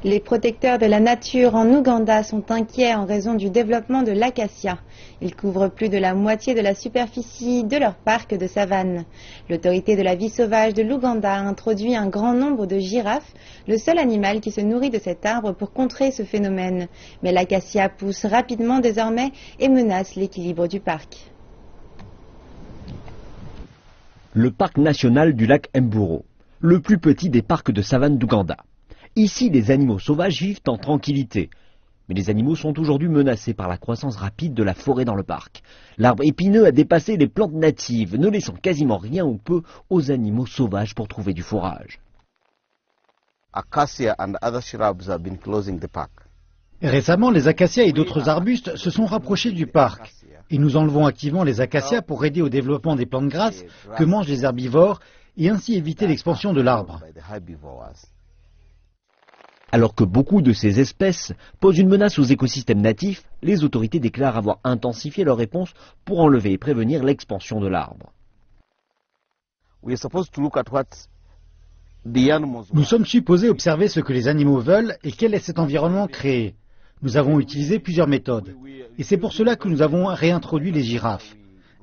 Les protecteurs de la nature en Ouganda sont inquiets en raison du développement de l'acacia. Ils couvrent plus de la moitié de la superficie de leur parc de savane. L'autorité de la vie sauvage de l'Ouganda a introduit un grand nombre de girafes, le seul animal qui se nourrit de cet arbre pour contrer ce phénomène. Mais l'acacia pousse rapidement désormais et menace l'équilibre du parc. Le parc national du lac Mburo, le plus petit des parcs de savane d'Ouganda. Ici, les animaux sauvages vivent en tranquillité. Mais les animaux sont aujourd'hui menacés par la croissance rapide de la forêt dans le parc. L'arbre épineux a dépassé les plantes natives, ne laissant quasiment rien ou peu aux animaux sauvages pour trouver du fourrage. Récemment, les acacias et d'autres arbustes se sont rapprochés du parc. Et nous enlevons activement les acacias pour aider au développement des plantes grasses que mangent les herbivores et ainsi éviter l'expansion de l'arbre. Alors que beaucoup de ces espèces posent une menace aux écosystèmes natifs, les autorités déclarent avoir intensifié leur réponse pour enlever et prévenir l'expansion de l'arbre. Nous sommes supposés observer ce que les animaux veulent et quel est cet environnement créé. Nous avons utilisé plusieurs méthodes. Et c'est pour cela que nous avons réintroduit les girafes.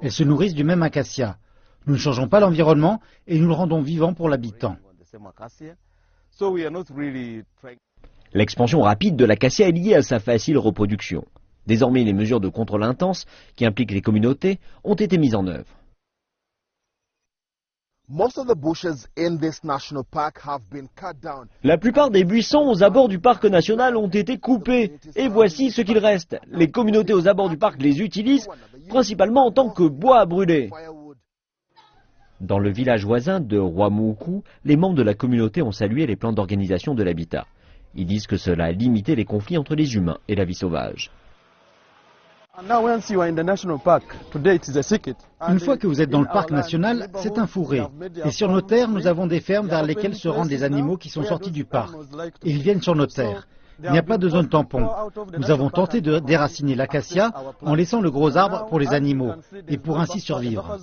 Elles se nourrissent du même acacia. Nous ne changeons pas l'environnement et nous le rendons vivant pour l'habitant. L'expansion rapide de l'acacia est liée à sa facile reproduction. Désormais, les mesures de contrôle intenses, qui impliquent les communautés, ont été mises en œuvre. La plupart des buissons aux abords du parc national ont été coupés. Et voici ce qu'il reste. Les communautés aux abords du parc les utilisent principalement en tant que bois à brûler. Dans le village voisin de Rwamoukou, les membres de la communauté ont salué les plans d'organisation de l'habitat. Ils disent que cela a limité les conflits entre les humains et la vie sauvage. Une fois que vous êtes dans le parc national, c'est un fourré. Et sur nos terres, nous avons des fermes vers lesquelles se rendent des animaux qui sont sortis du parc. Et ils viennent sur nos terres. Il n'y a pas de zone tampon. Nous avons tenté de déraciner l'acacia en laissant le gros arbre pour les animaux et pour ainsi survivre.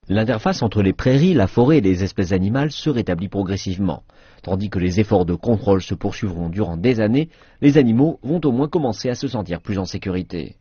L'interface entre les prairies, la forêt et les espèces animales se rétablit progressivement. Tandis que les efforts de contrôle se poursuivront durant des années, les animaux vont au moins commencer à se sentir plus en sécurité.